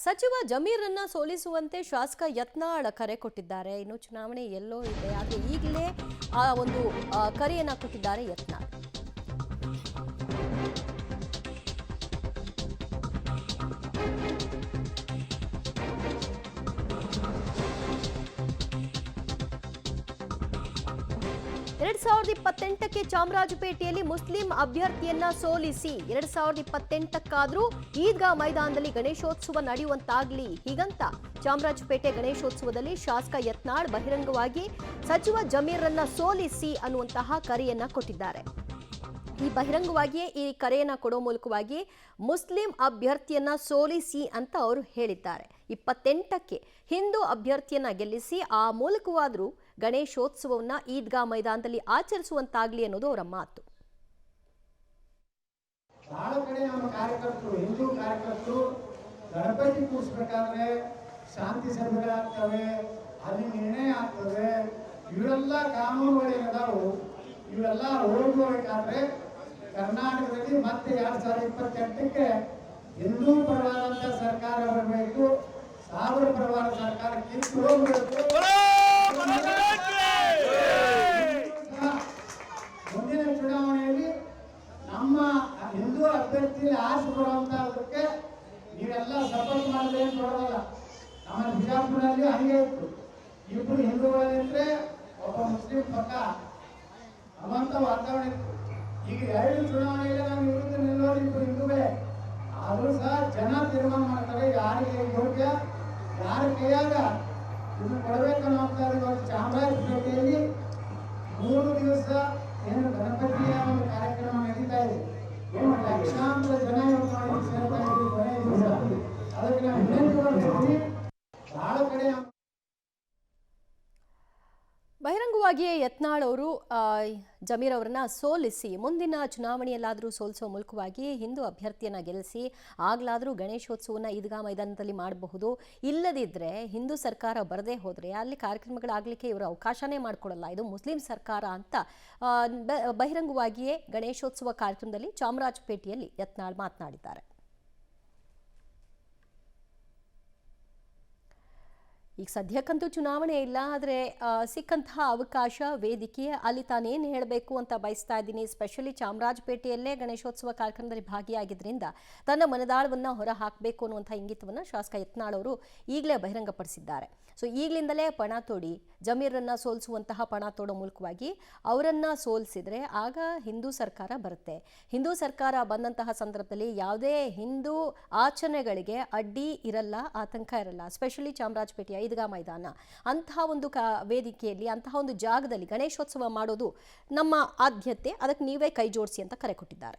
ಸಚಿವ ಜಮೀರನ್ನ ಸೋಲಿಸುವಂತೆ ಶಾಸಕ ಯತ್ನಾಳ್ ಕರೆ ಕೊಟ್ಟಿದ್ದಾರೆ. ಇನ್ನು ಚುನಾವಣೆ ಎಲ್ಲೋ ಇದೆ, ಆದರೆ ಈಗಲೇ ಆ ಒಂದು ಕರೆಯನ್ನ ಕೊಟ್ಟಿದ್ದಾರೆ ಯತ್ನಾಳ್. ಎರಡ್ 2028ಕ್ಕೆ ಚಾಮರಾಜಪೇಟೆಯಲ್ಲಿ ಮುಸ್ಲಿಂ ಅಭ್ಯರ್ಥಿಯನ್ನ ಸೋಲಿಸಿ 2028ಕ್ಕಾದ್ರೂ ಈದ್ಗಾ ಮೈದಾನದಲ್ಲಿ ಗಣೇಶೋತ್ಸವ ನಡೆಯುವಂತಾಗ್ಲಿ ಹೀಗಂತ ಚಾಮರಾಜಪೇಟೆ ಗಣೇಶೋತ್ಸವದಲ್ಲಿ ಶಾಸಕ ಯತ್ನಾಳ್ ಬಹಿರಂಗವಾಗಿ ಸಚಿವ ಜಮೀರನ್ನ ಸೋಲಿಸಿ ಅನ್ನುವಂತಹ ಕರೆಯನ್ನ ಕೊಟ್ಟಿದ್ದಾರೆ. ಈ ಬಹಿರಂಗವಾಗಿಯೇ ಈ ಕರೆಯನ್ನ ಕೊಡೋ ಮೂಲಕವಾಗಿ ಮುಸ್ಲಿಂ ಅಭ್ಯರ್ಥಿಯನ್ನ ಸೋಲಿಸಿ ಅಂತ ಅವರು ಹೇಳಿದ್ದಾರೆ. 28ಕ್ಕೆ ಹಿಂದೂ ಅಭ್ಯರ್ಥಿಯನ್ನ ಗೆಲ್ಲಿಸಿ ಆ ಮೂಲಕವಾದ್ರೂ ಗಣೇಶೋತ್ಸವವನ್ನ ಈದ್ಗಾ ಮೈದಾನದಲ್ಲಿ ಆಚರಿಸುವಂತಾಗ್ಲಿ ಅನ್ನೋದು ಅವರ ಮಾತು. ಬಹಳ ಕಡೆ ನಮ್ಮ ಕಾರ್ಯಕರ್ತರು ಹಿಂದೂ ಕಾರ್ಯಕರ್ತರು ಗಣಪತಿ ಕೂರಿಸಬೇಕಾದ್ರೆ ಶಾಂತಿ ಸಭೆಗಳಾಗ್ತವೆ, ಅಲ್ಲಿ ನಿರ್ಣಯ ಆಗ್ತವೆ, ಇವೆಲ್ಲ ಕಾನೂನುಗಳೇನದಾವು ಇವೆಲ್ಲ ಹೋಗಬೇಕಾದ್ರೆ ಕರ್ನಾಟಕದಲ್ಲಿ ಮತ್ತೆ 2028ಕ್ಕೆ ಹಿಂದೂ ಪರವಾದಂತ ಸರ್ಕಾರ ಬರಬೇಕು, ಸಾವಿರ ಪರವಾದ ಸರ್ಕಾರ ಕಿತ್ತು ಹೋಗಬೇಕು. ಮುಂದಿನ ಚುನಾವಣೆಯಲ್ಲಿ ನಮ್ಮ ಹಿಂದೂ ಅಭ್ಯರ್ಥಿಯಲ್ಲಿ ಆಸೆ ಬರುವಂತಹದಕ್ಕೆ ನೀವೆಲ್ಲ ಸಪೋರ್ಟ್ ಮಾಡಿದ್ರೆ ಏನು ಬರೋದಲ್ಲ. ನಮ್ಮ ಬಿಜಾಪುರಲ್ಲಿ ಹಂಗೆ ಇತ್ತು, ಇಬ್ಬರು ಹಿಂದೂಗಳಿದ್ರೆ ಒಬ್ಬ ಮುಸ್ಲಿಂ ಪಕ್ಕ ಅವಂತ ವಾತಾವರಣ ಇತ್ತು. ಈಗ 2 ಚುನಾವಣೆಯಲ್ಲಿ ನಾವು ವಿರುದ್ಧ ನಿಲ್ಲೋರು ಇಬ್ಬರು ಹಿಂದೂಗಳೇ, ಆದರೂ ಸಹ ಜನ ತೀರ್ಮಾನ ಮಾಡ್ತಾರೆ ಯಾರಿಗೆ ಯೋಗ್ಯ ಯಾರ ಕೈಯಾಗ ಇದು ಕೊಡಬೇಕನ್ನುವಂತ. ಚಾಮರಾಜಪೇಟೆಯಲ್ಲಿ 3 ದಿವಸ ಏನು ಗಣಪತಿಯ ಒಂದು ಕಾರ್ಯಕ್ರಮ ನಡೀತಾ ಇದೆ, ಲಕ್ಷಾಂತರ ಜನ ಸೇರ್ತಾ ಇದ್ದೀವಿ ಕೊನೆಯ ದಿವಸ. ಅದಕ್ಕೆ ನಾವು ವಿನಂತಿ ಬಹಳ ಕಡೆ ಬಹಿರಂಗವಾಗಿಯೇ ಯತ್ನಾಳ್ ಅವರು ಜಮೀರ್ ಅವರನ್ನ ಸೋಲಿಸಿ ಮುಂದಿನ ಚುನಾವಣೆಯಲ್ಲಾದರೂ ಸೋಲಿಸುವ ಮೂಲಕವಾಗಿ ಹಿಂದೂ ಅಭ್ಯರ್ಥಿಯನ್ನ ಗೆಲ್ಲಿಸಿ ಆಗ್ಲಾದರೂ ಗಣೇಶೋತ್ಸವನ ಈದ್ಗಾ ಮೈದಾನದಲ್ಲಿ ಮಾಡಬಹುದು. ಇಲ್ಲದಿದ್ದರೆ ಹಿಂದೂ ಸರ್ಕಾರ ಬರದೇ ಹೋದರೆ ಅಲ್ಲಿ ಕಾರ್ಯಕ್ರಮಗಳಾಗಲಿಕ್ಕೆ ಇವರು ಅವಕಾಶನೇ ಮಾಡಿಕೊಡಲ್ಲ, ಇದು ಮುಸ್ಲಿಂ ಸರ್ಕಾರ ಅಂತ ಬಹಿರಂಗವಾಗಿಯೇ ಗಣೇಶೋತ್ಸವ ಕಾರ್ಯಕ್ರಮದಲ್ಲಿ ಚಾಮರಾಜಪೇಟೆಯಲ್ಲಿ ಯತ್ನಾಳ್ ಮಾತನಾಡಿದ್ದಾರೆ. ಈಗ ಸದ್ಯಕ್ಕಂತೂ ಚುನಾವಣೆ ಇಲ್ಲ, ಆದರೆ ಸಿಕ್ಕಂತಹ ಅವಕಾಶ ವೇದಿಕೆ ಅಲ್ಲಿ ತಾನೇನು ಹೇಳಬೇಕು ಅಂತ ಬಯಸ್ತಾ ಇದ್ದೀನಿ. ಸ್ಪೆಷಲಿ ಚಾಮರಾಜಪೇಟೆಯಲ್ಲೇ ಗಣೇಶೋತ್ಸವ ಕಾರ್ಯಕ್ರಮದಲ್ಲಿ ಭಾಗಿಯಾಗಿದ್ದರಿಂದ ತನ್ನ ಮನದಾಳವನ್ನು ಹೊರ ಹಾಕಬೇಕು ಅನ್ನುವಂಥ ಇಂಗಿತವನ್ನು ಶಾಸಕ ಯತ್ನಾಳ್ ಅವರು ಈಗಲೇ ಬಹಿರಂಗಪಡಿಸಿದ್ದಾರೆ. ಸೊ ಈಗಲಿಂದಲೇ ಪಣ ತೋಡಿ ಜಮೀರನ್ನ ಸೋಲಿಸುವಂತಹ ಪಣ ತೋಡೋ ಮೂಲಕವಾಗಿ ಅವರನ್ನು ಸೋಲಿಸಿದ್ರೆ ಆಗ ಹಿಂದೂ ಸರ್ಕಾರ ಬರುತ್ತೆ. ಹಿಂದೂ ಸರ್ಕಾರ ಬಂದಂತಹ ಸಂದರ್ಭದಲ್ಲಿ ಯಾವುದೇ ಹಿಂದೂ ಆಚರಣೆಗಳಿಗೆ ಅಡ್ಡಿ ಇರಲ್ಲ, ಆತಂಕ ಇರಲ್ಲ. ಸ್ಪೆಷಲಿ ಚಾಮರಾಜಪೇಟೆಯ ಈದ್ಗಾ ಮೈದಾನ ಅಂತಹ ಒಂದು ವೇದಿಕೆಯಲ್ಲಿ ಅಂತಹ ಒಂದು ಜಾಗದಲ್ಲಿ ಗಣೇಶೋತ್ಸವ ಮಾಡೋದು ನಮ್ಮ ಆದ್ಯತೆ, ಅದಕ್ಕೆ ನೀವೇ ಕೈ ಜೋಡಿಸಿ ಅಂತ ಕರೆ ಕೊಟ್ಟಿದ್ದಾರೆ.